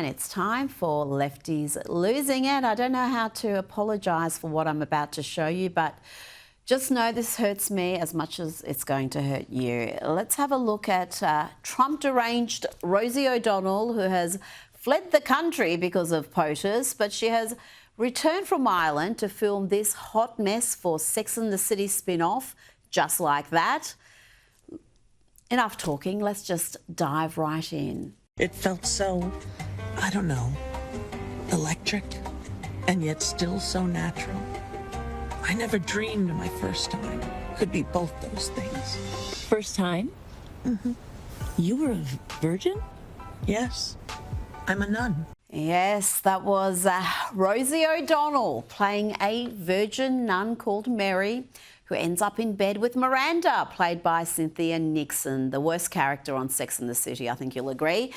And it's time for Lefties Losing It. I don't know how to apologise for what I'm about to show you, but just know this hurts me as much as it's going to hurt you. Let's have a look at Trump-deranged Rosie O'Donnell, who has fled the country because of POTUS, but she has returned from Ireland to film this hot mess for Sex and the City spin-off, Just Like That. Enough talking, let's just dive right in. It felt so, I don't know, electric, and yet still so natural. I never dreamed my first time could be both those things. First time? Mm-hmm. You were a virgin? Yes, I'm a nun. Yes, that was Rosie O'Donnell playing a virgin nun called Mary, who ends up in bed with Miranda, played by Cynthia Nixon, the worst character on Sex and the City, I think you'll agree.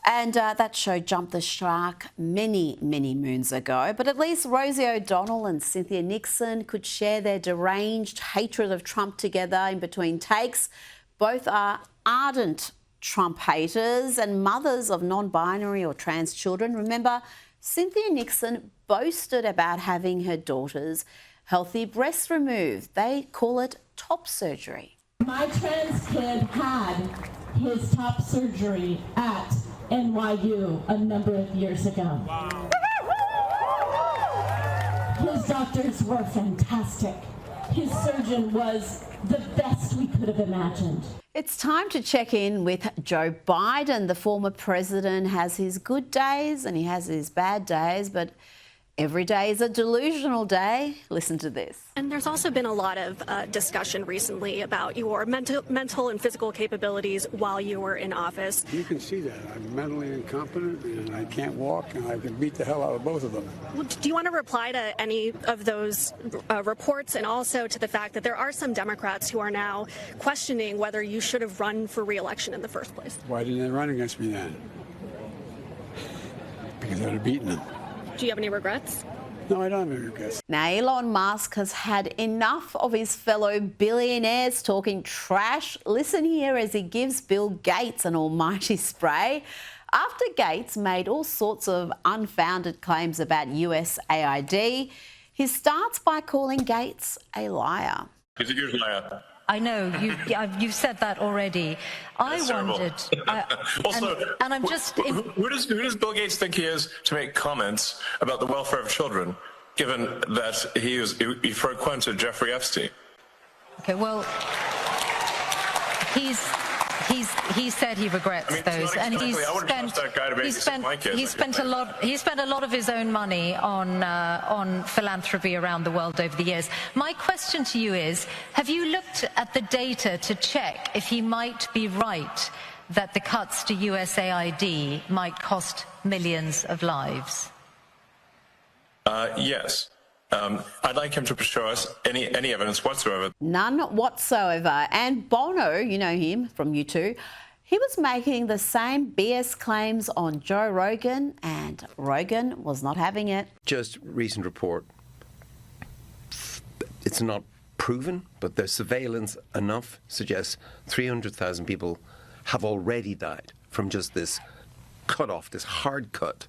And that show jumped the shark many, many moons ago. But at least Rosie O'Donnell and Cynthia Nixon could share their deranged hatred of Trump together in between takes. Both are ardent Trump haters and mothers of non-binary or trans children. Remember, Cynthia Nixon boasted about having her daughters' healthy breasts removed. They call it top surgery. My trans kid had his top surgery at NYU a number of years ago. Wow. His doctors were fantastic. His surgeon was the best we could have imagined. It's time to check in with Joe Biden. The former president has his good days and he has his bad days, but every day is a delusional day. Listen to this. And there's also been a lot of discussion recently about your mental and physical capabilities while you were in office. You can see that. I'm mentally incompetent and I can't walk and I can beat the hell out of both of them. Well, do you want to reply to any of those reports, and also to the fact that there are some Democrats who are now questioning whether you should have run for re-election in the first place? Why didn't they run against me then? Because I'd have beaten them. Do you have any regrets? No, I don't have any regrets. Now, Elon Musk has had enough of his fellow billionaires talking trash. Listen here as he gives Bill Gates an almighty spray. After Gates made all sorts of unfounded claims about USAID, he starts by calling Gates a liar. He's a huge liar. I know, you've said that already. That's I wondered... also, and I'm just... Who does Bill Gates think he is to make comments about the welfare of children, given that he frequented Jeffrey Epstein? Okay, well, he said he regrets those, and he spent a lot of his own money on philanthropy around the world over the years. My question to you is: have you looked at the data to check if he might be right that the cuts to USAID might cost millions of lives? Yes. I'd like him to show us any evidence whatsoever. None whatsoever. And Bono, you know him from U2, he was making the same BS claims on Joe Rogan, and Rogan was not having it. Just recent report. It's not proven, but the surveillance enough suggests 300,000 people have already died from just this cut off, this hard cut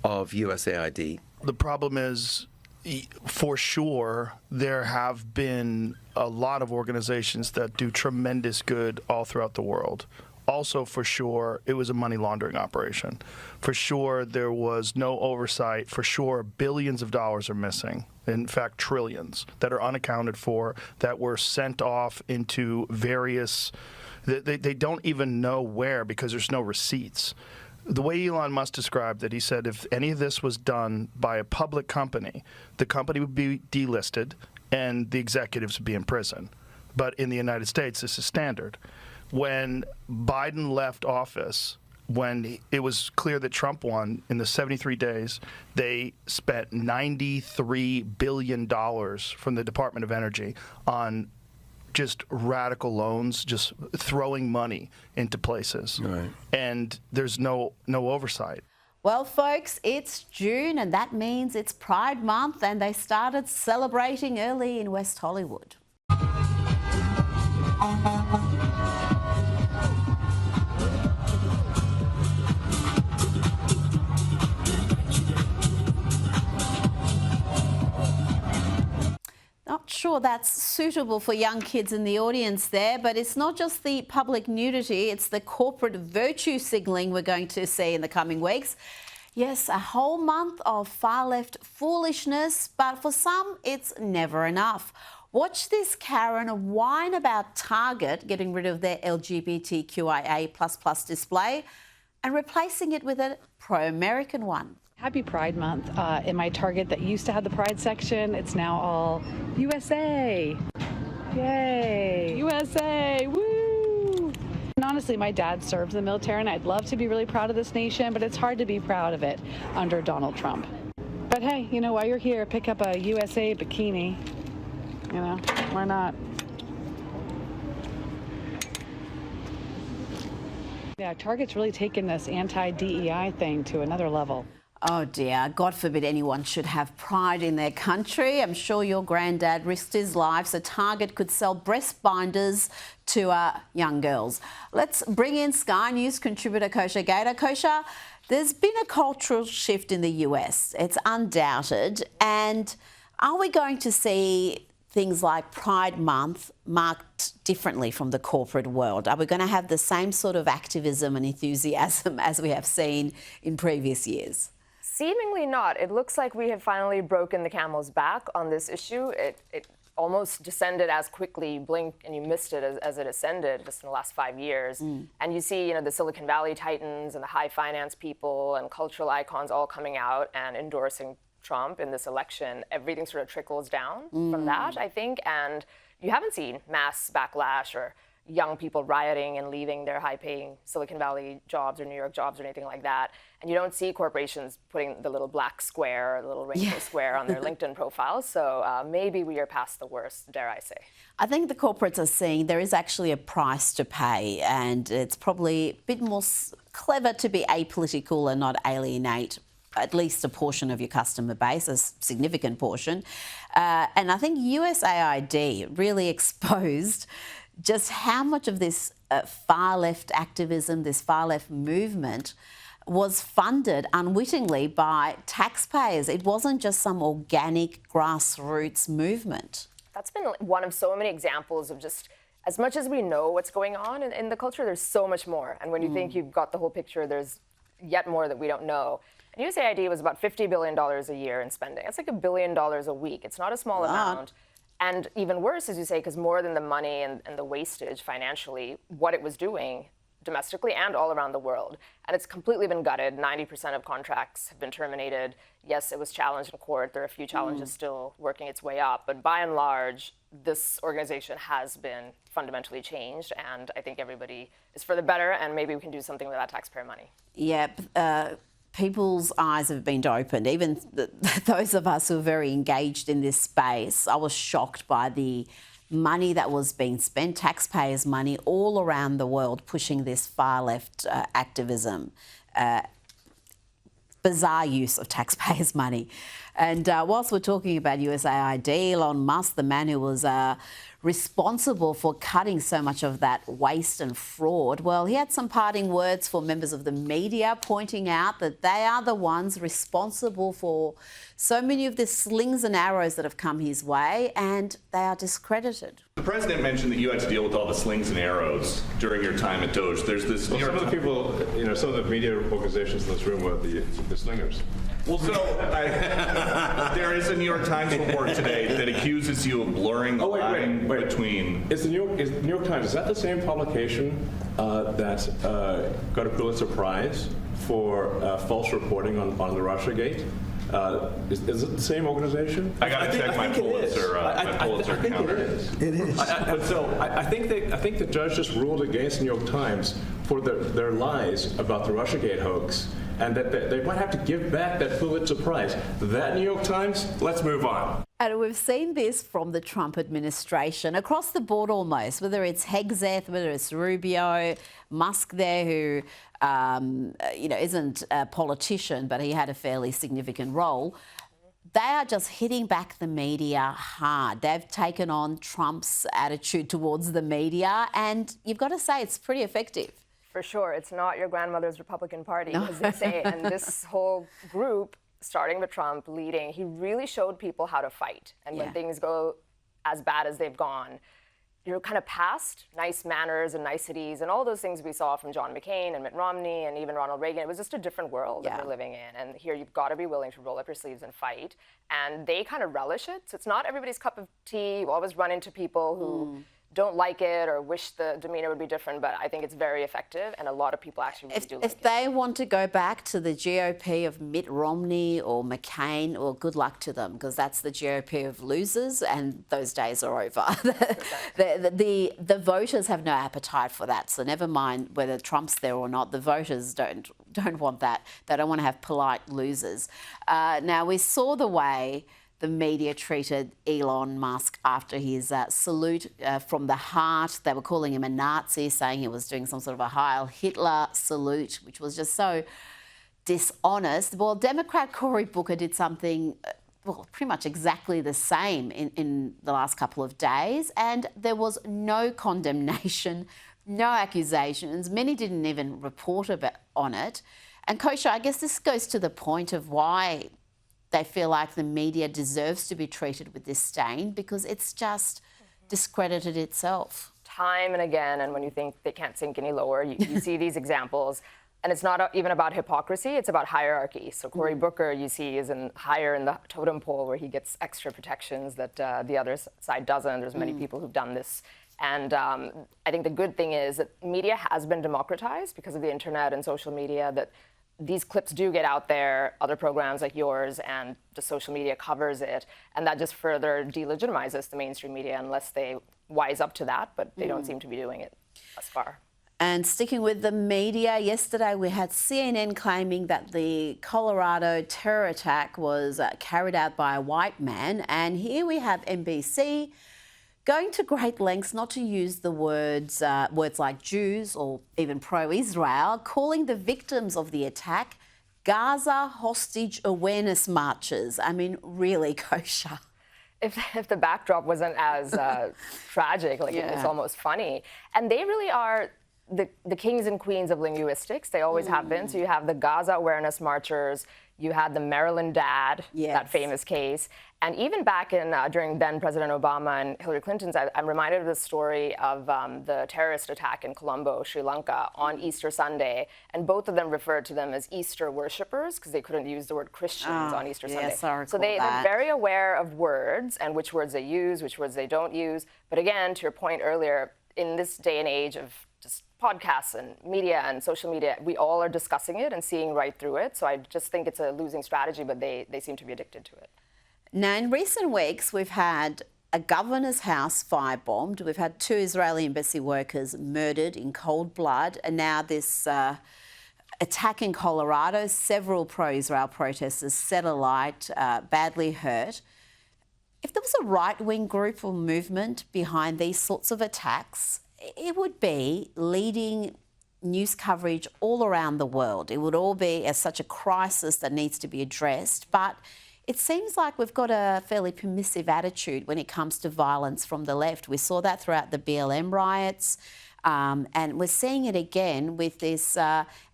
of USAID. The problem is, for sure, there have been a lot of organizations that do tremendous good all throughout the world. Also, for sure, it was a money laundering operation. For sure, there was no oversight. For sure, billions of dollars are missing. In fact, trillions that are unaccounted for, that were sent off into various... They don't even know where because there's no receipts. The way Elon Musk described it, he said if any of this was done by a public company, the company would be delisted and the executives would be in prison. But in the United States, this is standard. When Biden left office, when it was clear that Trump won, in the 73 days, they spent $93 billion from the Department of Energy on just radical loans, just throwing money into places. Right. And there's no oversight. Well, folks, it's June, and that means it's Pride Month, and they started celebrating early in West Hollywood. sure that's suitable for young kids in the audience there, but it's not just the public nudity, it's the corporate virtue signalling we're going to see in the coming weeks. Yes, a whole month of far-left foolishness, but for some, it's never enough. Watch this Karen whine about Target getting rid of their LGBTQIA++ display and replacing it with a pro-American one. Happy Pride Month. In my Target that used to have the Pride section, it's now all USA. Yay! USA! Woo! And honestly, my dad serves in the military, and I'd love to be really proud of this nation, but it's hard to be proud of it under Donald Trump. But hey, you know, while you're here, pick up a USA bikini. You know, why not? Yeah, Target's really taken this anti-DEI thing to another level. Oh dear, God forbid anyone should have pride in their country. I'm sure your granddad risked his life so Target could sell breast binders to young girls. Let's bring in Sky News contributor Kosha Gator. Kosha, there's been a cultural shift in the US. It's undoubted. And are we going to see things like Pride Month marked differently from the corporate world? Are we going to have the same sort of activism and enthusiasm as we have seen in previous years? Seemingly not. It looks like we have finally broken the camel's back on this issue. It almost descended as quickly, blink and you missed it as it ascended just in the last 5 years. And you see, you know, the Silicon Valley titans and the high finance people and cultural icons all coming out and endorsing Trump in this election. Everything sort of trickles down from that, I think, and you haven't seen mass backlash or young people rioting and leaving their high-paying Silicon Valley jobs or New York jobs or anything like that. And you don't see corporations putting the little black square or the little rainbow square on their LinkedIn profiles. So maybe we are past the worst, dare I say. I think the corporates are seeing there is actually a price to pay, and it's probably a bit more clever to be apolitical and not alienate at least a portion of your customer base, a significant portion. And I think USAID really exposed just how much of this far-left activism, this far-left movement was funded unwittingly by taxpayers. It wasn't just some organic grassroots movement. That's been one of so many examples of just, as much as we know what's going on in the culture, there's so much more. And when you think you've got the whole picture, there's yet more that we don't know. And USAID was about $50 billion a year in spending. That's like $1 billion a week. It's not a small amount. And even worse, as you say, because more than the money and the wastage financially, what it was doing domestically and all around the world. And it's completely been gutted. 90% of contracts have been terminated. Yes, it was challenged in court. There are a few challenges still working its way up. But by and large, this organization has been fundamentally changed. And I think everybody is for the better. And maybe we can do something with that taxpayer money. Yeah. People's eyes have been opened, even those of us who are very engaged in this space. I was shocked by the money that was being spent, taxpayers' money all around the world pushing this far-left activism. Bizarre use of taxpayers' money. And whilst we're talking about USAID, Elon Musk, the man who was responsible for cutting so much of that waste and fraud, well, he had some parting words for members of the media, pointing out that they are the ones responsible for so many of the slings and arrows that have come his way, and they are discredited. The president mentioned that you had to deal with all the slings and arrows during your time at Doge. There's this. Well, some of the people, you know, some of the media organizations in this room were the slingers. Well, so there is a New York Times report today that accuses you of blurring the line between. Is the New York Times, is that the same publication that got a Pulitzer Prize for false reporting on the Russiagate? Is it the same organization? I got to check my Pulitzer. My Pulitzer I think it is. It is. I think the judge just ruled against the New York Times for their lies about the Russiagate hoax, and that they might have to give back that Pulitzer Prize. That New York Times, let's move on. And we've seen this from the Trump administration across the board almost, whether it's Hegseth, whether it's Rubio, Musk there, who isn't a politician, but he had a fairly significant role. They are just hitting back the media hard. They've taken on Trump's attitude towards the media, and you've got to say it's pretty effective. For sure. It's not your grandmother's Republican Party, as they say. And this whole group, starting with Trump, leading, he really showed people how to fight. And when things go as bad as they've gone, you're kind of past nice manners and niceties and all those things we saw from John McCain and Mitt Romney and even Ronald Reagan. It was just a different world that we're living in. And here you've got to be willing to roll up your sleeves and fight. And they kind of relish it. So it's not everybody's cup of tea. You always run into people who don't like it or wish the demeanor would be different, but I think it's very effective, and a lot of people actually really do like it. If they want to go back to the GOP of Mitt Romney or McCain, well, good luck to them, because that's the GOP of losers, and those days are over. the voters have no appetite for that, so never mind whether Trump's there or not. The voters don't want that. They don't want to have polite losers. Now, we saw the way the media treated Elon Musk after his salute from the heart. They were calling him a Nazi, saying he was doing some sort of a Heil Hitler salute, which was just so dishonest. Well, Democrat Cory Booker did something, well, pretty much exactly the same in the last couple of days, and there was no condemnation, no accusations. Many didn't even report on it. And Kosha, I guess this goes to the point of why they feel like the media deserves to be treated with disdain, because it's just discredited itself. Time and again, and when you think they can't sink any lower, you see these examples. And it's not even about hypocrisy, it's about hierarchy. So Cory Booker, you see, is higher in the totem pole, where he gets extra protections that the other side doesn't. There's many people who've done this. And I think the good thing is that media has been democratized because of the internet and social media, that these clips do get out there, other programs like yours, and the social media covers it. And that just further delegitimizes the mainstream media unless they wise up to that, but they don't seem to be doing it thus far. And sticking with the media, yesterday we had CNN claiming that the Colorado terror attack was carried out by a white man. And here we have NBC going to great lengths not to use the words like Jews or even pro-Israel, calling the victims of the attack Gaza hostage awareness marches. I mean, really, Kosha. If the backdrop wasn't as tragic, like it's almost funny. And they really are the kings and queens of linguistics. They always have been. So you have the Gaza awareness marchers, you had the Maryland dad, that famous case. And even back in during then President Obama and Hillary Clinton's, I'm reminded of the story of the terrorist attack in Colombo, Sri Lanka, on Easter Sunday. And both of them referred to them as Easter worshippers because they couldn't use the word Christians on Easter Sunday. So they're very aware of words and which words they use, which words they don't use. But again, to your point earlier, in this day and age of just podcasts and media and social media, we all are discussing it and seeing right through it. So I just think it's a losing strategy, but they seem to be addicted to it. Now, in recent weeks, we've had a governor's house firebombed. We've had 2 Israeli embassy workers murdered in cold blood. And now this attack in Colorado, several pro-Israel protesters set alight, badly hurt. If there was a right-wing group or movement behind these sorts of attacks, it would be leading news coverage all around the world. It would all be as such a crisis that needs to be addressed. But it seems like we've got a fairly permissive attitude when it comes to violence from the left. We saw that throughout the BLM riots, and we're seeing it again with this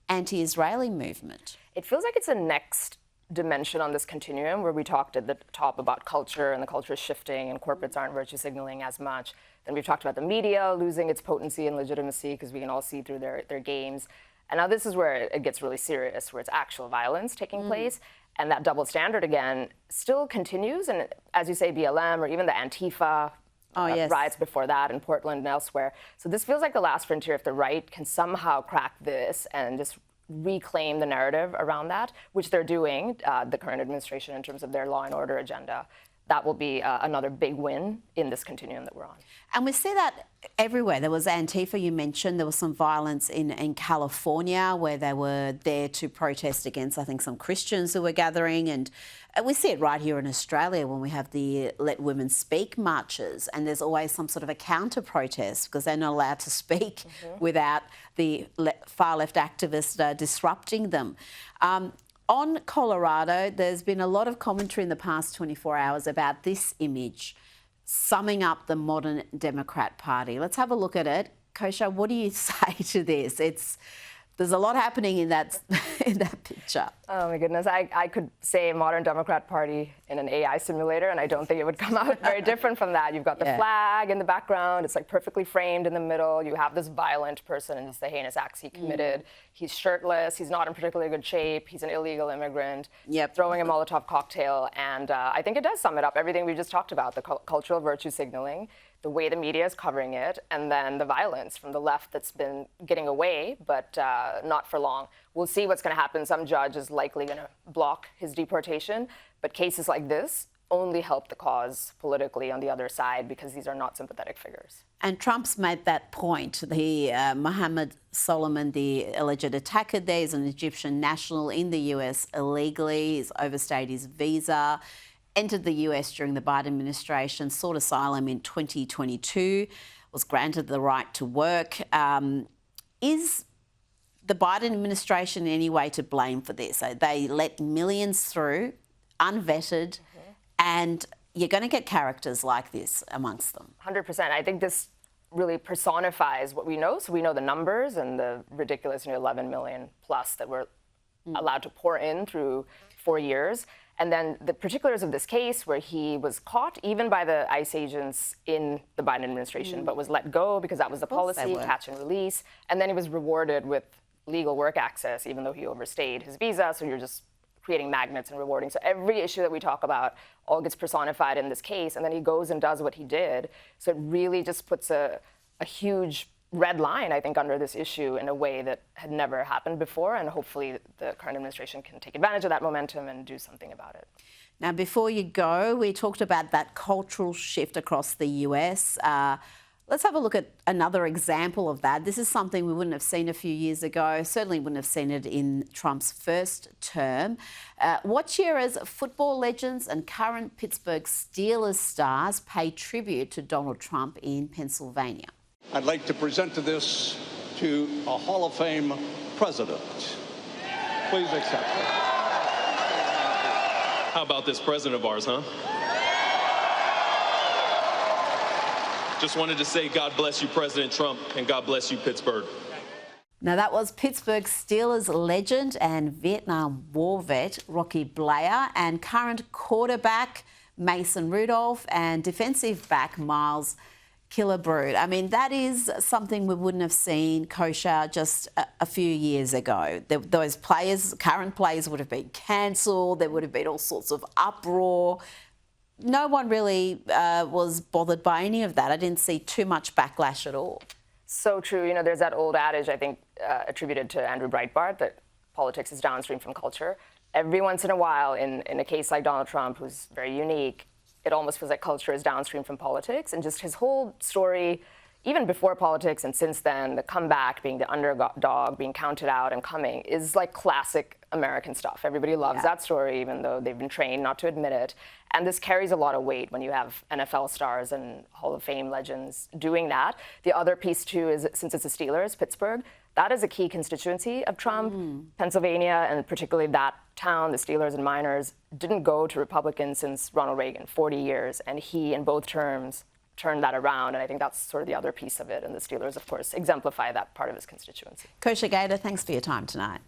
anti-Israeli movement. It feels like it's a next dimension on this continuum where we talked at the top about culture and the culture is shifting and corporates aren't virtue signaling as much. Then we've talked about the media losing its potency and legitimacy because we can all see through their games. And now this is where it gets really serious, where it's actual violence taking place. And that double standard, again, still continues. And as you say, BLM or even the Antifa riots before that in Portland and elsewhere. So this feels like the last frontier. If the right can somehow crack this and just reclaim the narrative around that, which they're doing, the current administration, in terms of their law and order agenda, that will be another big win in this continuum that we're on. And we see that everywhere. There was Antifa, you mentioned. There was some violence in California where they were there to protest against, I think, some Christians who were gathering. And we see it right here in Australia when we have the Let Women Speak marches. And there's always some sort of a counter-protest because they're not allowed to speak without the far-left activists disrupting them. On Colorado, there's been a lot of commentary in the past 24 hours about this image, summing up the modern Democrat Party. Let's have a look at it. Kosha, what do you say to this? There's a lot happening in that picture. Oh my goodness, I could say modern Democrat Party in an AI simulator, and I don't think it would come out very different from that. You've got the flag in the background, it's like perfectly framed in the middle. You have this violent person and just the heinous acts he committed. He's shirtless, he's not in particularly good shape, he's an illegal immigrant, throwing a Molotov cocktail, and I think it does sum it up, everything we just talked about, the cultural virtue signaling, the way the media is covering it, and then the violence from the left that's been getting away, but not for long. We'll see what's going to happen. Some judge is likely going to block his deportation, but cases like this only help the cause politically on the other side because these are not sympathetic figures. And Trump's made that point. Mohammed Solomon, the alleged attacker there, is an Egyptian national in the US illegally. He's overstayed his visa, entered the US during the Biden administration, sought asylum in 2022, was granted the right to work. Is the Biden administration in any way to blame for this? So they let millions through, unvetted, and you're going to get characters like this amongst them. 100%. I think this really personifies what we know. So we know the numbers and the ridiculous 11 million plus that were allowed to pour in through 4 years. And then the particulars of this case where he was caught even by the ICE agents in the Biden administration, but was let go because that was the policy, catch and release. And then he was rewarded with legal work access, even though he overstayed his visa. So you're just creating magnets and rewarding. So every issue that we talk about all gets personified in this case. And then he goes and does what he did. So it really just puts a huge red line, I think, under this issue in a way that had never happened before. And hopefully the current administration can take advantage of that momentum and do something about it. Now, before you go, we talked about that cultural shift across the US. Let's have a look at another example of that. This is something we wouldn't have seen a few years ago, certainly wouldn't have seen it in Trump's first term. Watch here as football legends and current Pittsburgh Steelers stars pay tribute to Donald Trump in Pennsylvania. I'd like to present to a Hall of Fame president. Please accept it. How about this president of ours, huh? Just wanted to say God bless you, President Trump, and God bless you, Pittsburgh. Now, that was Pittsburgh Steelers legend and Vietnam War vet Rocky Blair and current quarterback Mason Rudolph and defensive back Miles Killebrew. I mean, that is something we wouldn't have seen kosher just a few years ago. Those players, current players, would have been cancelled. There would have been all sorts of uproar. No one really was bothered by any of that. I didn't see too much backlash at all. So true. You know, there's that old adage, I think, attributed to Andrew Breitbart, that politics is downstream from culture. Every once in a while, in a case like Donald Trump, who's very unique, it almost feels like culture is downstream from politics. And just his whole story, even before politics and since then, the comeback, being the underdog, being counted out and coming, is like classic American stuff. Everybody loves that story, even though they've been trained not to admit it. And this carries a lot of weight when you have NFL stars and Hall of Fame legends doing that. The other piece, too, is since it's the Steelers, Pittsburgh, that is a key constituency of Trump. Pennsylvania, and particularly that town, the Steelers and Miners, didn't go to Republicans since Ronald Reagan, 40 years. And he, in both terms, turned that around. And I think that's sort of the other piece of it. And the Steelers, of course, exemplify that part of his constituency. Kosher Gator, thanks for your time tonight.